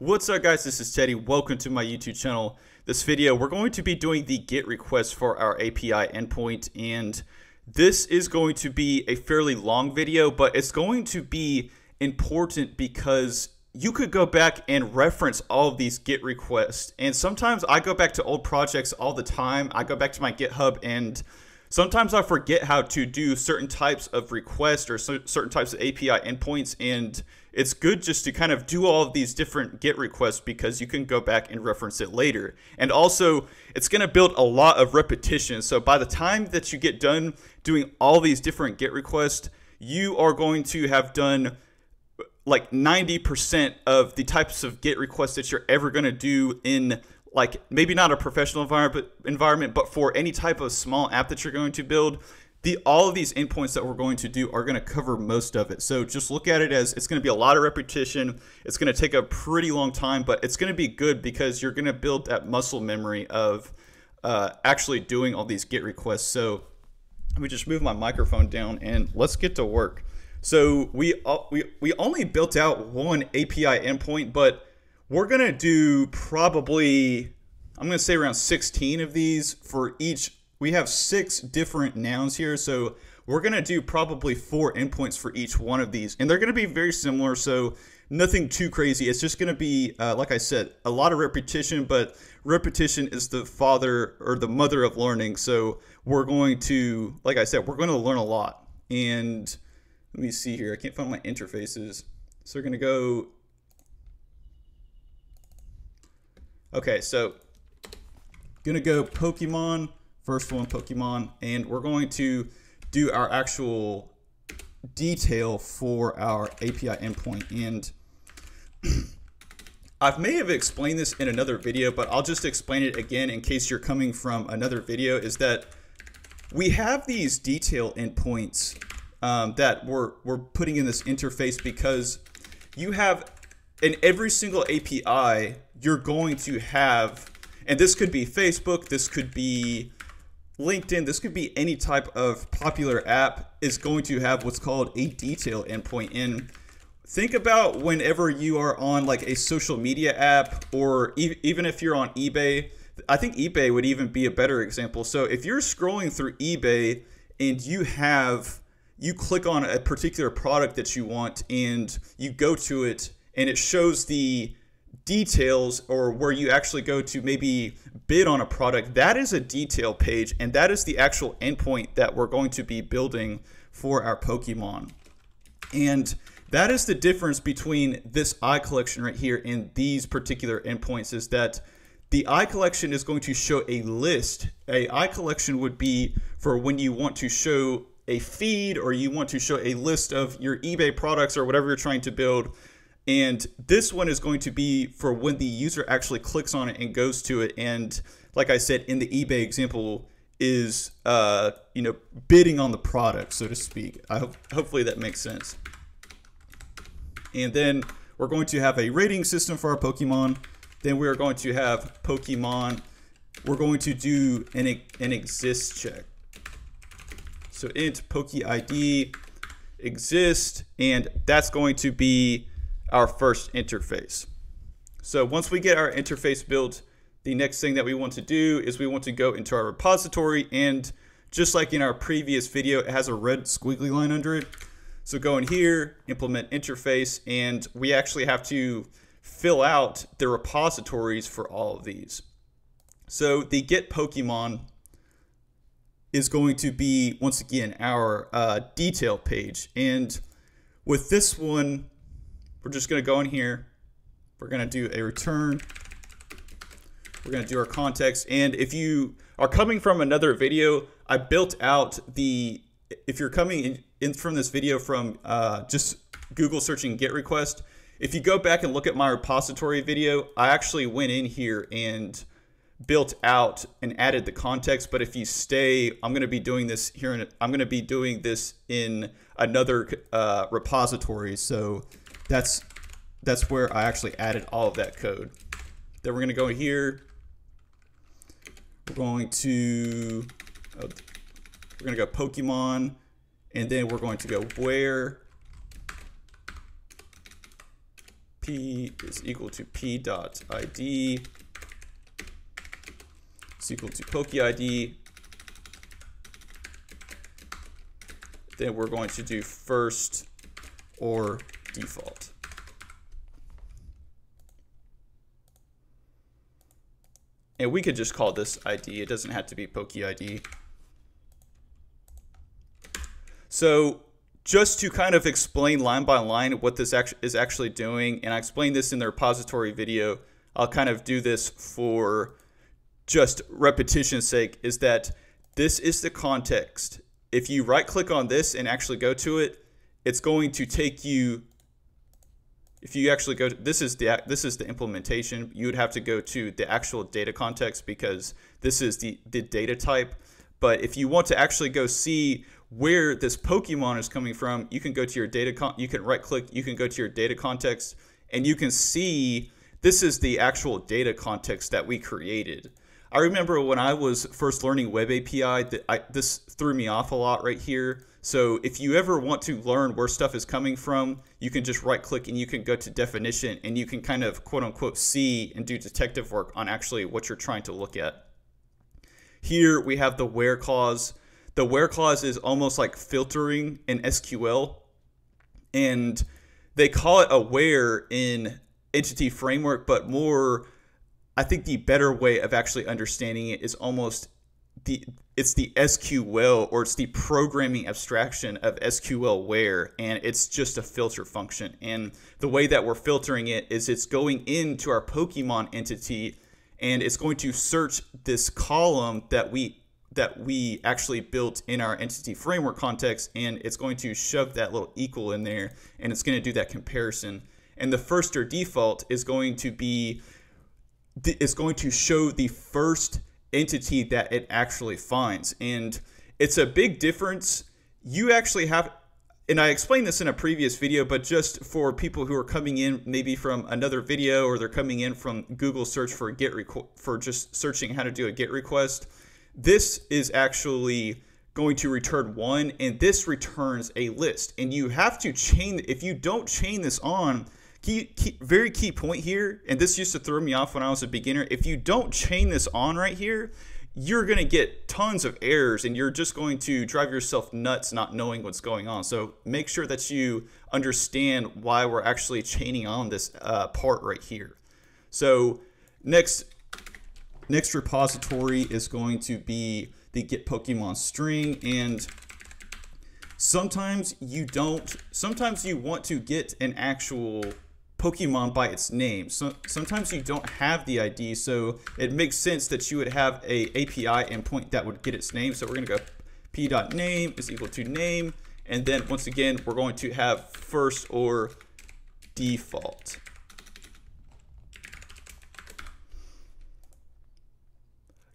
What's up guys, this is Teddy. Welcome to my YouTube channel. This video, we're going to be doing the GET request for our API endpoint, and this is going to be a fairly long video, but it's going to be important because you could go back and reference all of these GET requests. And sometimes I go back to old projects all the time. I go back to my GitHub and sometimes I forget how to do certain types of requests or certain types of API endpoints, and it's good just to kind of do all of these different GET requests because you can go back and reference it later. And also, it's going to build a lot of repetition. So by the time that you get done doing all these different GET requests, you are going to have done like 90% of the types of GET requests that you're ever going to do in, like, maybe not a professional environment, but for any type of small app that you're going to build. All of these endpoints that we're going to do are going to cover most of it. So just look at it as it's going to be a lot of repetition. It's going to take a pretty long time, but it's going to be good because you're going to build that muscle memory of actually doing all these GET requests. So let me just move my microphone down and let's get to work. So we only built out one API endpoint, but we're going to do probably, I'm going to say around 16 of these for each. We have 6 different nouns here, so we're going to do probably 4 endpoints for each one of these, and they're going to be very similar, so nothing too crazy. It's just going to be, like I said, a lot of repetition, but repetition is the father or the mother of learning, so we're going to, like I said, we're going to learn a lot. And let me see here. I can't find my interfaces, so we're going to go. Okay, so going to go Pokemon. First one, Pokemon, and we're going to do our actual detail for our API endpoint. And I may have explained this in another video, but I'll just explain it again in case you're coming from another video, is that we have these detail endpoints that we're putting in this interface because you have, in every single API, you're going to have, and this could be Facebook, this could be LinkedIn, this could be any type of popular app, is going to have what's called a detail endpoint. And think about whenever you are on like a social media app, or even if you're on eBay. I think eBay would even be a better example. So if you're scrolling through eBay and you click on a particular product that you want and you go to it and it shows the details, or where you actually go to maybe bid on a product, that is a detail page, and that is the actual endpoint that we're going to be building for our Pokemon. And that is the difference between this eye collection right here and these particular endpoints, is that the eye collection is going to show a list. A eye collection would be for when you want to show a feed, or you want to show a list of your eBay products or whatever you're trying to build. And this one is going to be for when the user actually clicks on it and goes to it. And like I said, in the eBay example, is bidding on the product, so to speak. Hopefully that makes sense. And then we're going to have a rating system for our Pokemon. Then we are going to have Pokemon. We're going to do an exist check. So int PokeID exist, and that's going to be our first interface. So once we get our interface built, the next thing that we want to do is we want to go into our repository, and just like in our previous video, it has a red squiggly line under it. So go in here, implement interface, and we actually have to fill out the repositories for all of these. So the get Pokemon is going to be, once again, our detail page. And with this one, we're just going to go in here. We're going to do a return. We're going to do our context. And if you are coming from another video, I built out if you're coming in from this video from just Google searching GET request, if you go back and look at my repository video, I actually went in here and built out and added the context. But if you stay, I'm going to be doing this here, and I'm going to be doing this in another repository. So that's where I actually added all of that code. Then we're going to go here. We're going to go Pokemon, and then we're going to go where P is equal to P dot ID is equal to PokeID. Then we're going to do first or default. And we could just call this ID. It doesn't have to be PokeID. So just to kind of explain line by line what this is actually doing, and I explained this in the repository video, I'll kind of do this for just repetition's sake, is that this is the context. If you right click on this and actually go to it, it's going to take you, if you actually go to, this is the implementation. You would have to go to the actual data context because this is the data type. But if you want to actually go see where this Pokemon is coming from, you can go to your data, you can right click, you can go to your data context, and you can see this is the actual data context that we created. I remember when I was first learning Web API, this threw me off a lot right here. So if you ever want to learn where stuff is coming from, you can just right click and you can go to definition and you can kind of quote unquote see and do detective work on actually what you're trying to look at. Here we have the where clause. The where clause is almost like filtering in SQL, and they call it a where in Entity Framework, but more, I think the better way of actually understanding it is almost it's the SQL, or it's the programming abstraction of SQL where, and it's just a filter function. And the way that we're filtering it is it's going into our Pokemon entity and it's going to search this column that we actually built in our Entity Framework context, and it's going to shove that little equal in there, and it's going to do that comparison. And the first or default is going to be, it's going to show the first entity that it actually finds. And it's a big difference. You actually have, and I explained this in a previous video, but just for people who are coming in maybe from another video, or they're coming in from Google search for for just searching how to do a GET request, this is actually going to return 1, and this returns a list. And you have to chain, if you don't chain this on, very key point here, and this used to throw me off when I was a beginner, if you don't chain this on right here, you're going to get tons of errors and you're just going to drive yourself nuts not knowing what's going on. So make sure that you understand why we're actually chaining on this part right here. So next repository is going to be the get Pokemon string, and sometimes you want to get an actual Pokemon by its name. So sometimes you don't have the ID, so it makes sense that you would have a API endpoint that would get its name. So we're going to go p.name is equal to name, and then once again we're going to have first or default.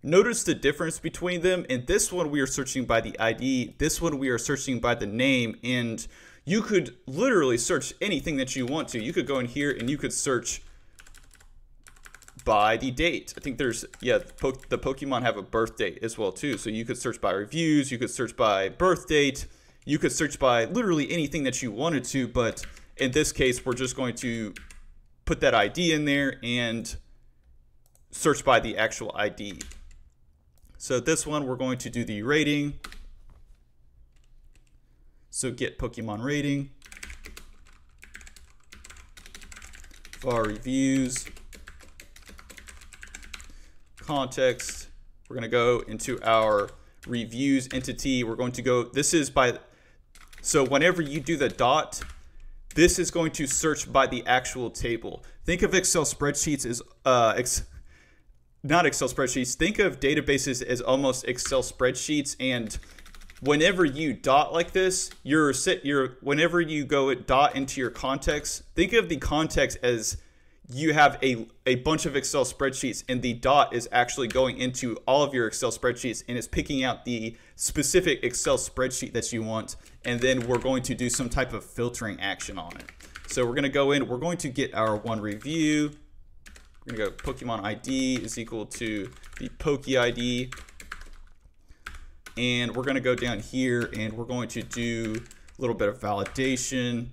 Notice the difference between them. In this one we are searching by the ID, this one we are searching by the name, and you could literally search anything that you want to. You could go in here and you could search by the date. I think there's, yeah, the Pokemon have a birth date as well too. So you could search by reviews, you could search by birth date, you could search by literally anything that you wanted to, but in this case, we're just going to put that ID in there and search by the actual ID. So this one, we're going to do the rating. So get Pokemon rating, var reviews, context. We're going to go into our reviews entity. We're going to go, this is by, so whenever you do the dot, this is going to search by the actual table. Think of Excel spreadsheets as, not Excel spreadsheets, think of databases as almost Excel spreadsheets, and whenever you dot like this, whenever you go dot into your context, think of the context as you have a bunch of Excel spreadsheets, and the dot is actually going into all of your Excel spreadsheets and is picking out the specific Excel spreadsheet that you want, and then we're going to do some type of filtering action on it. So we're going to go in, we're going to get our one review. We're going to go Pokemon ID is equal to the PokeID. And we're going to go down here and we're going to do a little bit of validation.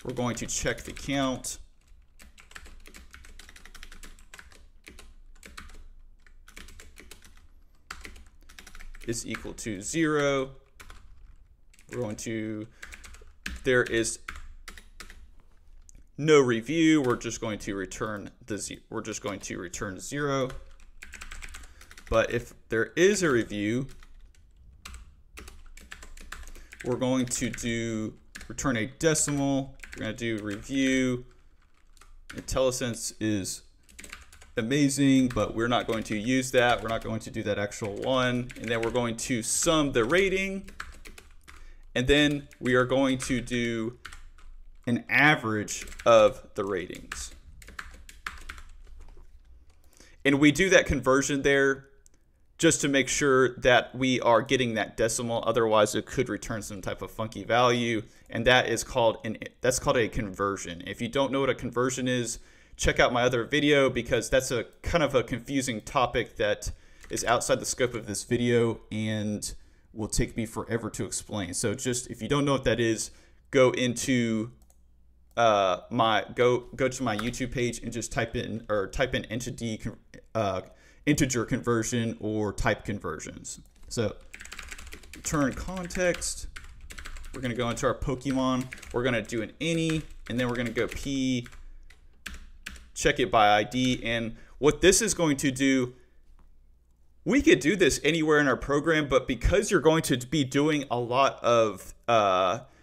We're going to check the count. Is equal to 0. We're going to, there is no review. We're just going to return we're just going to return 0. But if there is a review, we're going to return a decimal. We're going to do review. IntelliSense is amazing, but we're not going to use that. We're not going to do that actual one. And then we're going to sum the rating. And then we are going to do an average of the ratings. And we do that conversion there just to make sure that we are getting that decimal. Otherwise, it could return some type of funky value. And that is called a conversion. If you don't know what a conversion is, check out my other video, because that's a kind of a confusing topic that is outside the scope of this video and will take me forever to explain. So just, if you don't know what that is, go into go to my YouTube page and just type in integer conversion or type conversions. So return context. We're going to go into our Pokemon. We're going to do an any, and then we're going to go p, check it by ID. And what this is going to do, we could do this anywhere in our program, but because you're going to be doing a lot of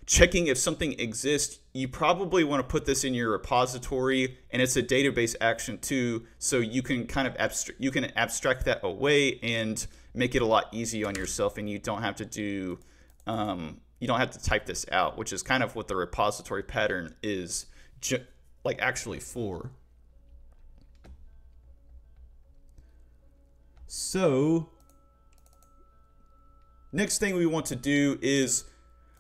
checking if something exists, you probably want to put this in your repository, and it's a database action too, so you can kind of abstract that away and make it a lot easier on yourself, and you don't have to do you don't have to type this out, which is kind of what the repository pattern is like actually for. So next thing we want to do is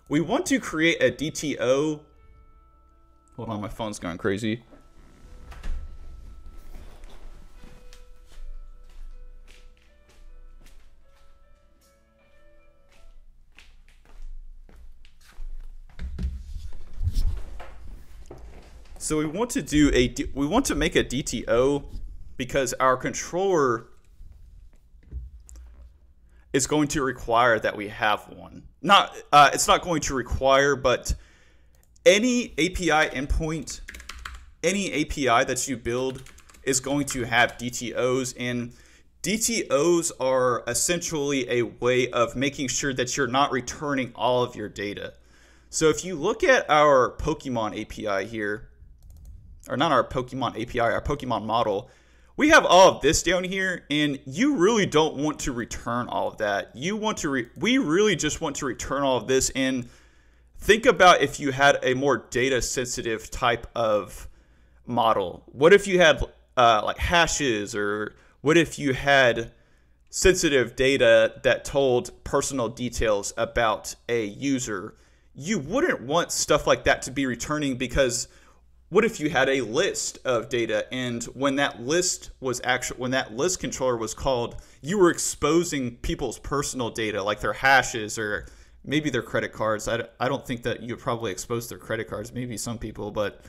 we want to create a DTO. Hold on, my phone's going crazy. So we want to make a DTO because our controller is going to require that we have one. It's not going to require, but any API endpoint, any API that you build is going to have DTOs, and DTOs are essentially a way of making sure that you're not returning all of your data. So if you look at our Pokemon API here, or not our Pokemon API, our Pokemon model, we have all of this down here, and you really don't want to return all of that. We really just want to return all of this. And think about if you had a more data sensitive type of model. What if you had like hashes, or what if you had sensitive data that told personal details about a user? You wouldn't want stuff like that to be returning, because what if you had a list of data, and when that list controller was called, you were exposing people's personal data, like their hashes or maybe their credit cards. I don't think that you would probably expose their credit cards, maybe some people, but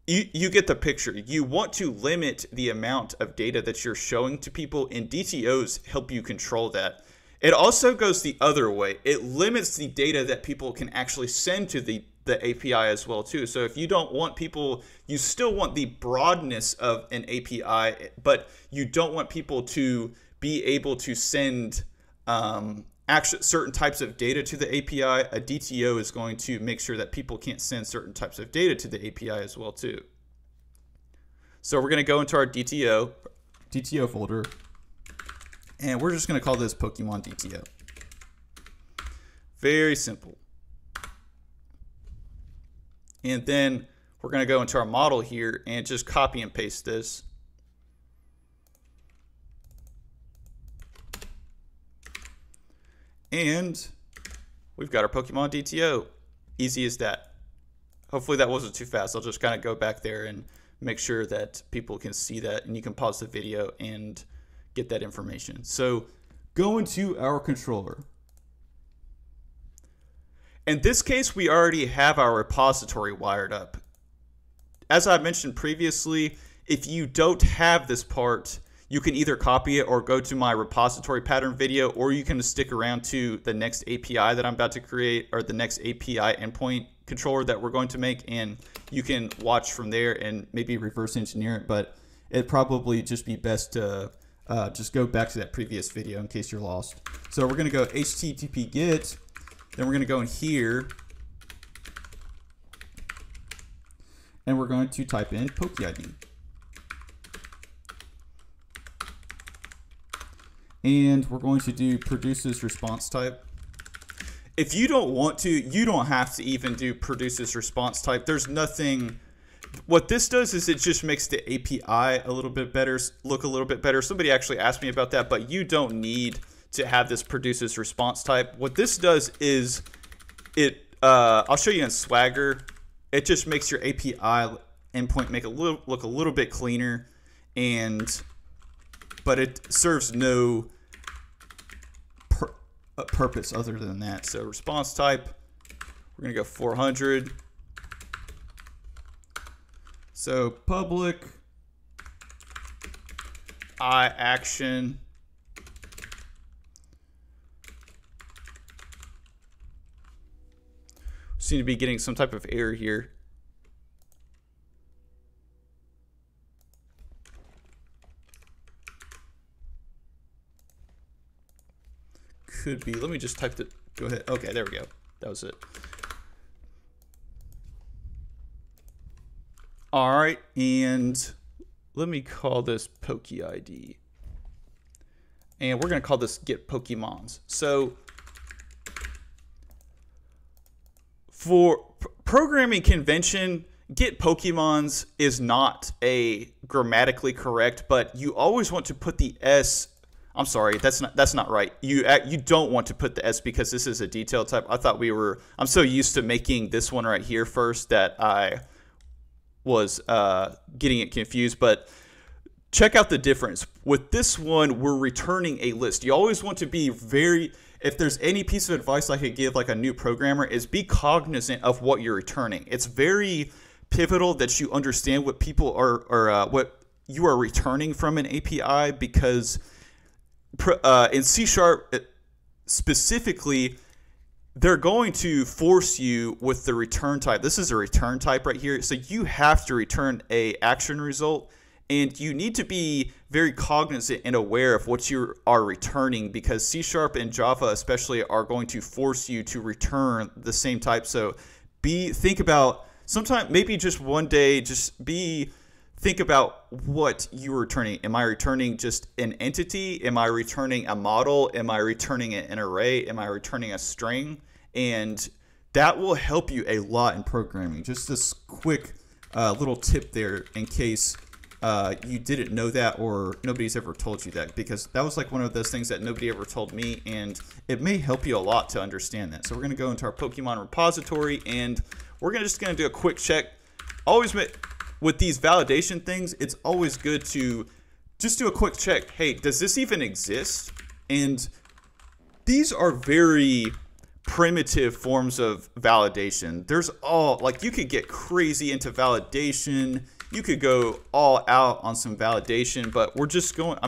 you get the picture. You want to limit the amount of data that you're showing to people, and DTOs help you control that. It also goes the other way. It limits the data that people can actually send to the API as well too. So if you don't want people, you still want the broadness of an API, but you don't want people to be able to send certain types of data to the API. A DTO is going to make sure that people can't send certain types of data to the API as well too. So we're going to go into our DTO folder, and we're just going to call this Pokemon DTO. Very simple. And then we're going to go into our model here and just copy and paste this. And we've got our Pokemon DTO. Easy as that. Hopefully that wasn't too fast. I'll just kind of go back there and make sure that people can see that, and you can pause the video and get that information. So go into our controller. In this case, we already have our repository wired up. As I mentioned previously, if you don't have this part, you can either copy it or go to my repository pattern video, or you can stick around to the next API that I'm about to create, or the next API endpoint controller that we're going to make, and you can watch from there and maybe reverse engineer it. But it'd probably just be best to just go back to that previous video in case you're lost. So we're going to go HTTP GET, then we're going to go in here, and we're going to type in PokeID. And we're going to do produces response type. If you don't want to, you don't have to even do produces response type. There's nothing. What this does is it just makes the API a little bit better, look a little bit better. Somebody actually asked me about that, but you don't need to have this produces response type. What this does is I'll show you in Swagger. It just makes your API endpoint look a little bit cleaner, but it serves no purpose other than that. So response type, we're gonna go 400. So public action seem to be getting some type of error here. Could be, let me just type the, go ahead. Okay, there we go. That was it. All right, and let me call this PokeID. And we're gonna call this Get Pokemons. So for programming convention, Get Pokemons is not a grammatically correct, but you always want to put the S. I'm sorry, that's not right. You don't want to put the S because this is a detail type. I thought I'm so used to making this one right here first that I was getting it confused, but check out the difference. With this one, we're returning a list. You always want to be if there's any piece of advice I could give like a new programmer, is be cognizant of what you're returning. It's very pivotal that you understand what people are what you are returning from an API, because in C# specifically, they're going to force you with the return type. This is a return type right here. So you have to return a action result, and you need to be very cognizant and aware of what you are returning, because C# and Java especially are going to force you to return the same type. So think about, sometime, maybe just one day, think about what you're returning. Am I returning just an entity? Am I returning a model? Am I returning an array? Am I returning a string? And that will help you a lot in programming. Just this quick little tip there in case you didn't know that or nobody's ever told you that, because that was like one of those things that nobody ever told me, and it may help you a lot to understand that. So we're going to go into our Pokemon repository, and we're just going to do a quick check. Always with these validation things, it's always good to just do a quick check. Hey, does this even exist? And these are very primitive forms of validation. There's you could get crazy into validation. You could go all out on some validation, but I'm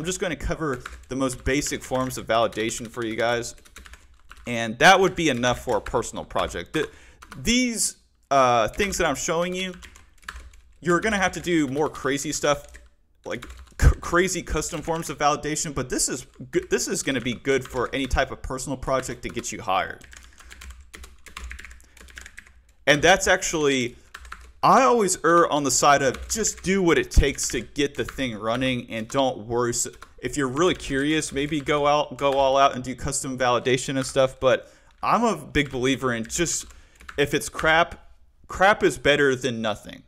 just going to cover the most basic forms of validation for you guys. And that would be enough for a personal project. These things that I'm showing you, you're going to have to do more crazy stuff, like crazy custom forms of validation, but this is going to be good for any type of personal project to get you hired. And that's actually, I always err on the side of just do what it takes to get the thing running, and don't worry. If you're really curious, maybe go all out and do custom validation and stuff, but I'm a big believer in just, if it's crap is better than nothing.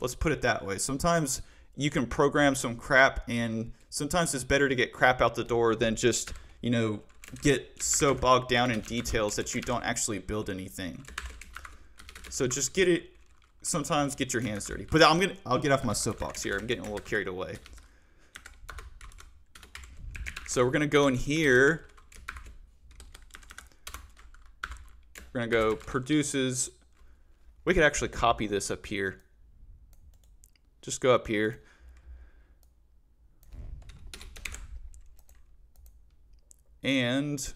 Let's put it that way. Sometimes you can program some crap, and sometimes it's better to get crap out the door than just, get so bogged down in details that you don't actually build anything. So just sometimes get your hands dirty. But I'll get off my soapbox here. I'm getting a little carried away. So we're going to go in here. we're going to go produces. We could actually copy this up here. Just go up here. And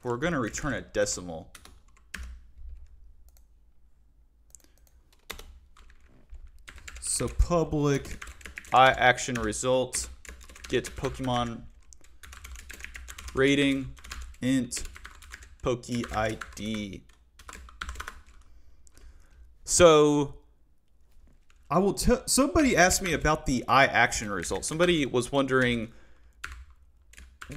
we're going to return a decimal. So public action result get Pokemon rating int Poke ID. So I will tell. Somebody asked me about the action result. Somebody was wondering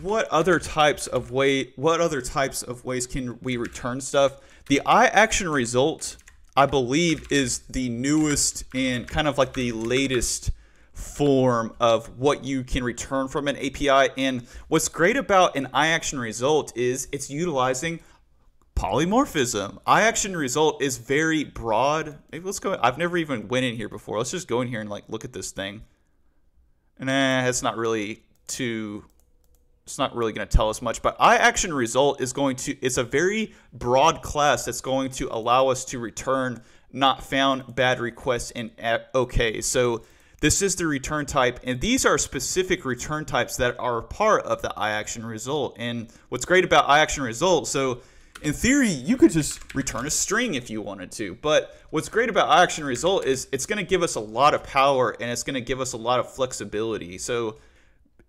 what other types of ways can we return stuff. The action result, I believe, is the newest and kind of like the latest form of what you can return from an API. And what's great about an action result is it's utilizing polymorphism. Action result is very broad. Maybe let's go. I've never even went in here before. Let's just go in here and like look at this thing. And it's not really too. It's not really going to tell us much, but action result is going to, it's a very broad class that's going to allow us to return not found, bad requests, and okay. So this is the return type, and these are specific return types that are part of the action result. And what's great about action result, so in theory, you could just return a string if you wanted to, but what's great about action result is it's going to give us a lot of power, and it's going to give us a lot of flexibility. So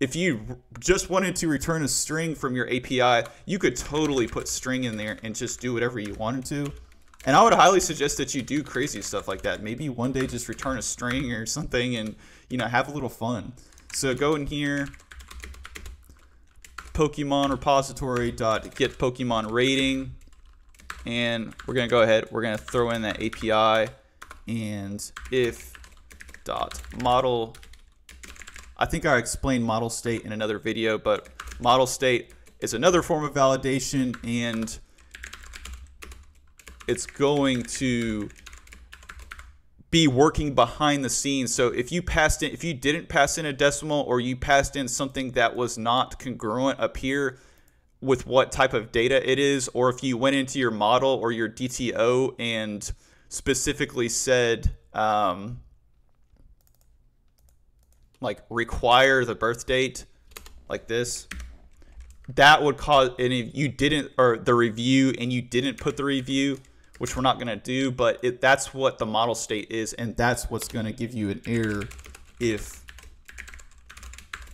if you just wanted to return a string from your API, you could totally put string in there and just do whatever you wanted to. And I would highly suggest that you do crazy stuff like that. Maybe one day just return a string or something and, you know, have a little fun. So go in here, Pokemon repository dot get Pokemon rating, and we're going to go ahead. We're going to throw in that API and if dot model. I think I explained model state in another video, but model state is another form of validation, and it's going to be working behind the scenes. So if you passed in, if you didn't pass in a decimal, or you passed in something that was not congruent up here with what type of data it is, or if you went into your model or your DTO and specifically said, like require the birth date like this, that would cause, and if you didn't, or the review and you didn't put the review, which we're not going to do, but that's what the model state is, and that's what's going to give you an error. If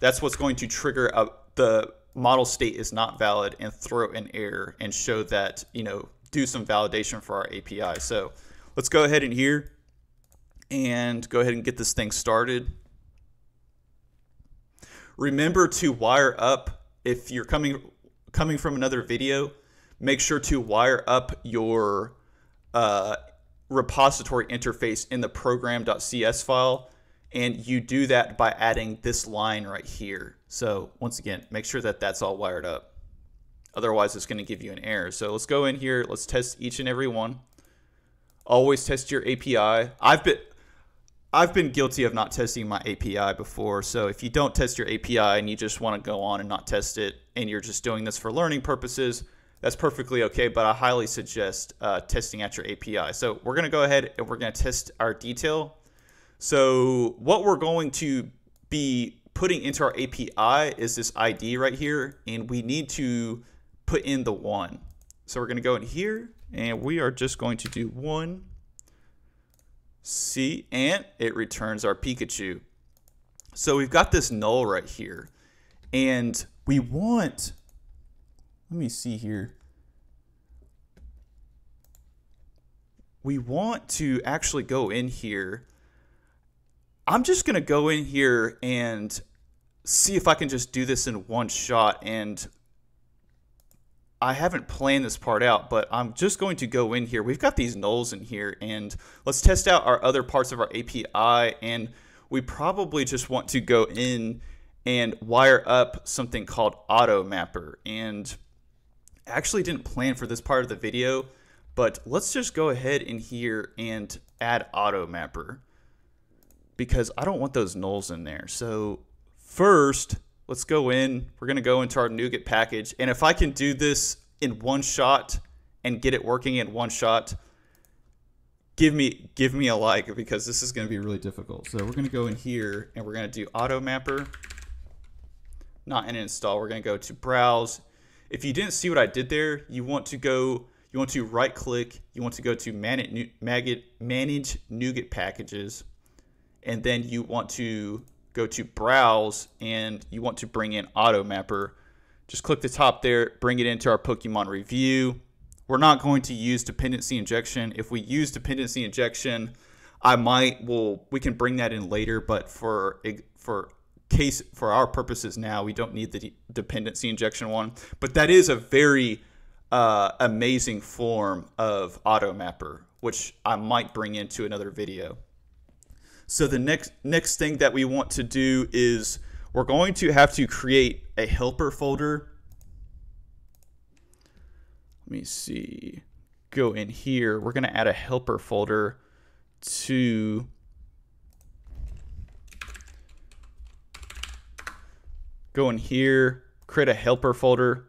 that's what's going to trigger the model state is not valid and throw an error and show that, you know, do some validation for our API. So let's go ahead in here and go ahead and get this thing started. Remember to wire up, if you're coming from another video, make sure to wire up your repository interface in the program.cs file, and you do that by adding this line right here. So once again, make sure that that's all wired up. Otherwise, it's going to give you an error. So let's go in here. Let's test each and every one. Always test your API. I've been guilty of not testing my API before, so if you don't test your API and you just want to go on and not test it, and you're just doing this for learning purposes, that's perfectly okay, but I highly suggest testing out your API. So we're going to go ahead and we're going to test our detail. So what we're going to be putting into our API is this ID right here, and we need to put in the 1. So we're going to go in here, and we are just going to do 1. See, and it returns our Pikachu. So we've got this null right here, and we want, let me see here. We want to actually go in here. I'm just going to go in here and see if I can just do this in one shot, and I haven't planned this part out, but I'm just going to go in here. We've got these nulls in here, and let's test out our other parts of our API, and we probably just want to go in and wire up something called AutoMapper. And I actually didn't plan for this part of the video, but let's just go ahead in here and add AutoMapper, because I don't want those nulls in there. So first, let's go in. We're going to go into our NuGet package. And if I can do this in one shot and get it working in one shot, give me a like, because this is going to be really difficult. So we're going to go in here and we're going to do AutoMapper, not in install. We're going to go to browse. If you didn't see what I did there, you want to right click, you want to go to manage NuGet packages, and then you want to go to browse and you want to bring in AutoMapper. Just click the top there, bring it into our Pokemon review. We're not going to use dependency injection. If we use dependency injection, we can bring that in later, but for our purposes now, we don't need the dependency injection one. But that is a very amazing form of AutoMapper, which I might bring into another video. So the next thing that we want to do is we're going to have to create a helper folder. Let me see. Go in here. We're going to add a helper folder to go in here, create a helper folder.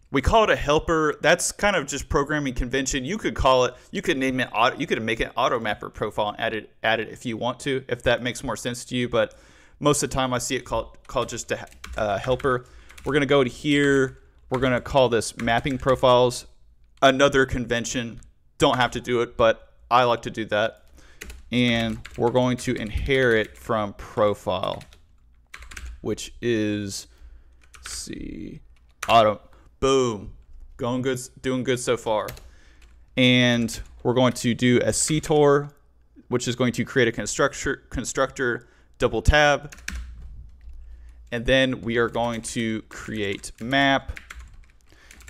We call it a helper. That's kind of just programming convention. You could call it, you could name it, you could make an AutoMapper profile and add it if you want to, if that makes more sense to you. But most of the time I see it called just a helper. We're going to go to here. We're going to call this mapping profiles. Another convention. Don't have to do it, but I like to do that. And we're going to inherit from profile, which is, let's see, boom, going good, doing good so far. And we're going to do a CTOR, which is going to create a constructor, double tab. And then we are going to create map,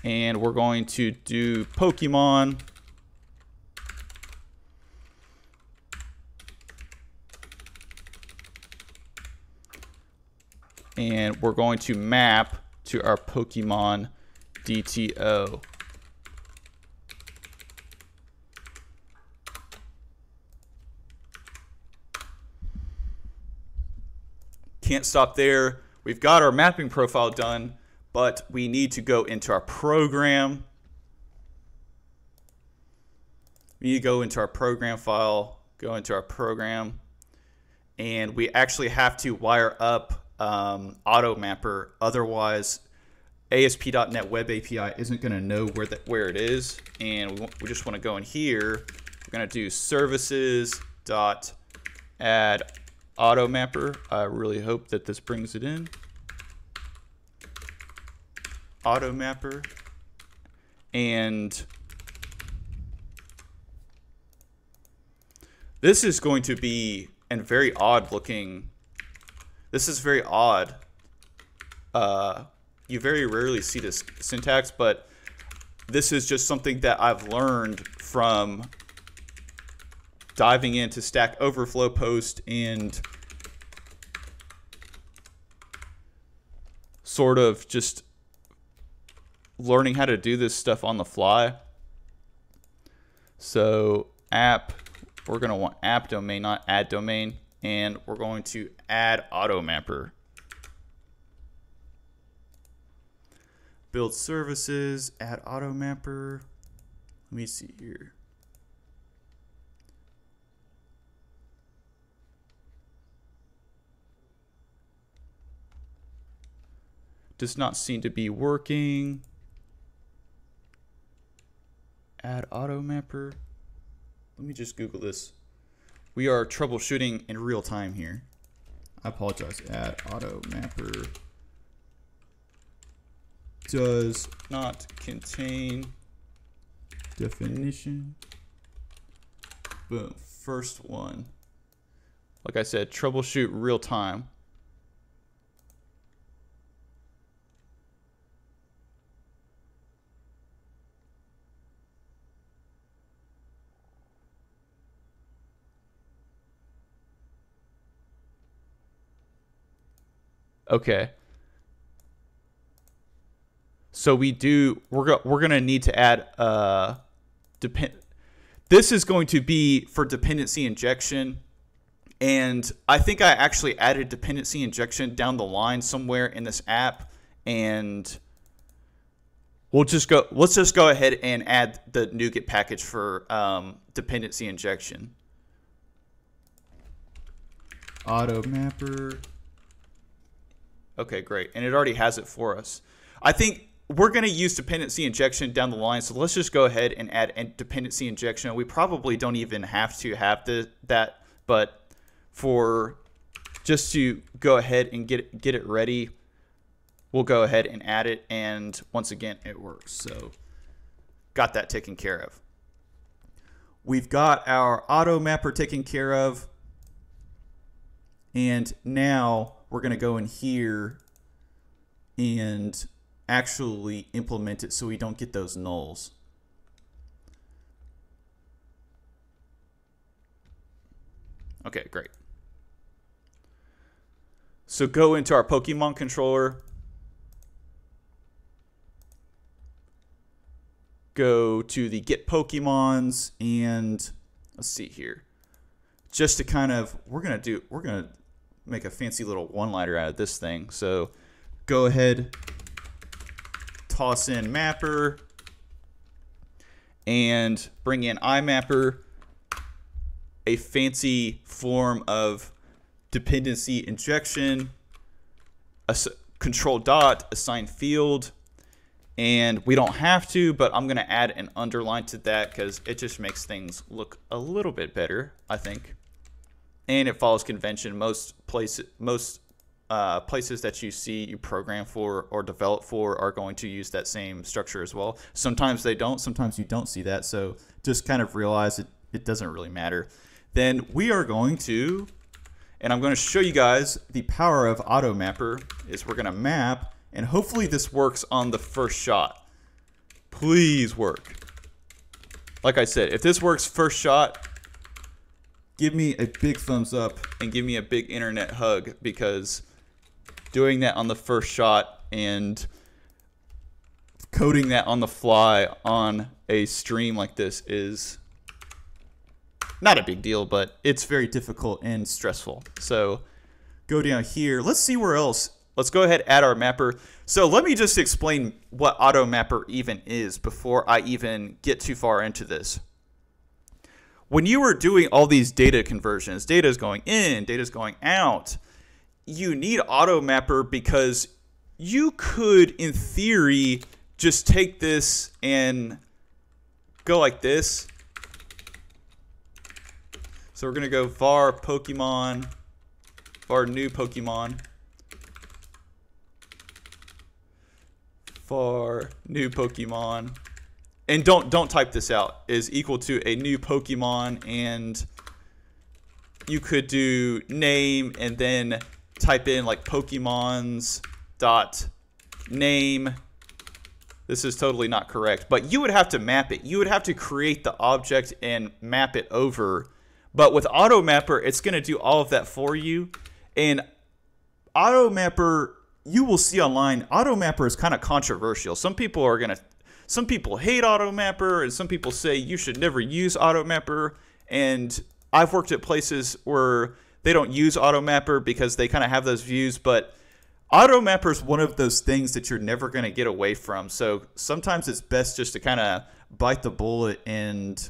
and we're going to do Pokemon. And we're going to map to our Pokemon DTO. Can't stop there. We've got our mapping profile done, but we need to go into our program. We need to go into our program file, go into our program, and we actually have to wire up AutoMapper. Otherwise, ASP.NET Web API isn't going to know where it is. And we just want to go in here. We're going to do services.add AutoMapper. I really hope that this brings it in. AutoMapper. And this is going to be a very odd looking. This is very odd. You very rarely see this syntax, but this is just something that I've learned from diving into Stack Overflow post and sort of just learning how to do this stuff on the fly. So app, we're going to want app domain, not add domain, and we're going to add AutoMapper. Build services, add AutoMapper. Let me see here. Does not seem to be working. Add AutoMapper. Let me just Google this. We are troubleshooting in real time here. I apologize. Add AutoMapper does not contain definition. Boom. First one. Like I said, troubleshoot real time. Okay. So we're going to need to add this is going to be for dependency injection, and I think I actually added dependency injection down the line somewhere in this app, and let's just go ahead and add the NuGet package for dependency injection. AutoMapper. Okay, great. And it already has it for us. I think we're going to use dependency injection down the line, so let's just go ahead and add dependency injection. We probably don't even have to have that, but for just to go ahead and get it ready, we'll go ahead and add it, and once again, it works. So got that taken care of. We've got our AutoMapper taken care of, and now we're going to go in here and actually implement it so we don't get those nulls. Okay, great. So go into our Pokemon controller, go to the Get Pokemons, and let's see here. Just to kind of, we're gonna make a fancy little one-liner out of this thing. So go ahead, toss in mapper, and bring in IMapper, a fancy form of dependency injection, a control dot, assign field, and we don't have to, but I'm gonna add an underline to that because it just makes things look a little bit better, I think. And it follows convention. Most places that you see you program for or develop for are going to use that same structure as well. Sometimes they don't. Sometimes you don't see that. So just kind of realize it doesn't really matter. Then we are going to, and I'm going to show you guys the power of AutoMapper, is we're going to map, and hopefully this works on the first shot. Please work. Like I said, if this works first shot, give me a big thumbs up and give me a big internet hug, because doing that on the first shot and coding that on the fly on a stream like this is not a big deal, but it's very difficult and stressful. So go down here. Let's see where else. Let's go ahead and add our mapper. So let me just explain what AutoMapper even is before I even get too far into this. When you were doing all these data conversions, data is going in, data is going out, you need AutoMapper because you could, in theory, just take this and go like this. So we're going to go var Pokemon, var new Pokemon, var new Pokemon. And don't type this out, is equal to a new Pokemon, and you could do name and then type in like Pokemons dot name. This is totally not correct, but you would have to map it. You would have to create the object and map it over. But with AutoMapper, it's going to do all of that for you. And AutoMapper, you will see online, AutoMapper is kind of controversial. Some people hate AutoMapper, and some people say you should never use AutoMapper. And I've worked at places where they don't use AutoMapper because they kind of have those views. But AutoMapper is one of those things that you're never going to get away from. So sometimes it's best just to kind of bite the bullet and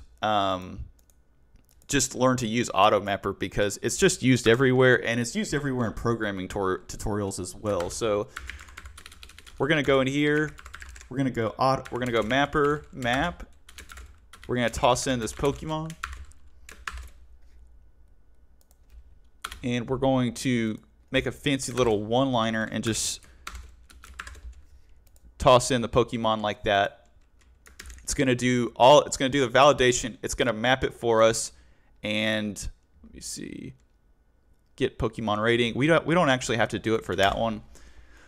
just learn to use AutoMapper, because it's just used everywhere, and it's used everywhere in programming tutorials as well. So we're going to go in here. We're going to go mapper, map. We're going to toss in this Pokemon. And we're going to make a fancy little one-liner and just toss in the Pokemon like that. It's going to do the validation. It's going to map it for us. And let me see, get Pokemon rating. We don't actually have to do it for that one.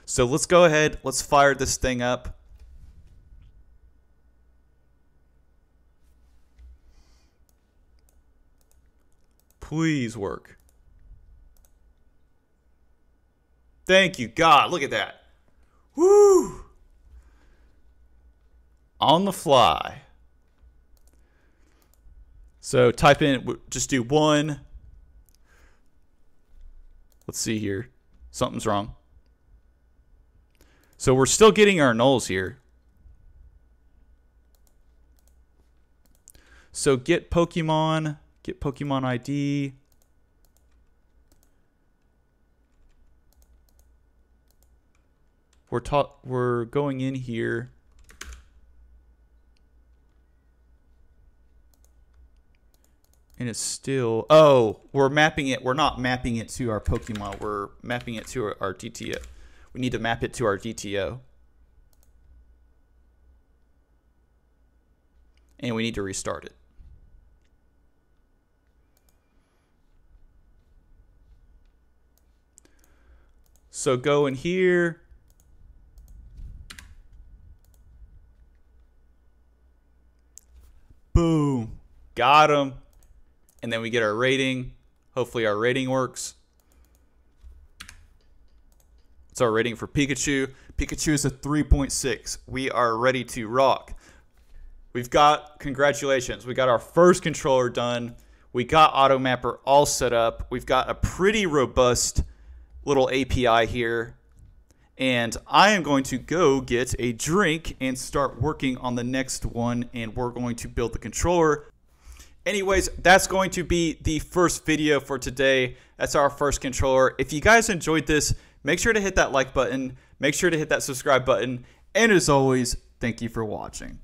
So let's go ahead. Let's fire this thing up. Please work. Thank you, God. Look at that. Woo! On the fly. So type in, just do 1. Let's see here. Something's wrong. So we're still getting our nulls here. So get Pokemon ID. We're going in here. And it's still, oh, we're mapping it. We're not mapping it to our Pokemon. We're mapping it to our DTO. We need to map it to our DTO. And we need to restart it. So go in here. Boom. Got him. And then we get our rating. Hopefully our rating works. It's our rating for Pikachu. Pikachu is a 3.6. We are ready to rock. We've got, congratulations, we got our first controller done. We got AutoMapper all set up. We've got a pretty robust little API here. And I am going to go get a drink and start working on the next one. And we're going to build the controller. Anyways, that's going to be the first video for today. That's our first controller. If you guys enjoyed this, make sure to hit that like button. Make sure to hit that subscribe button. And as always, thank you for watching.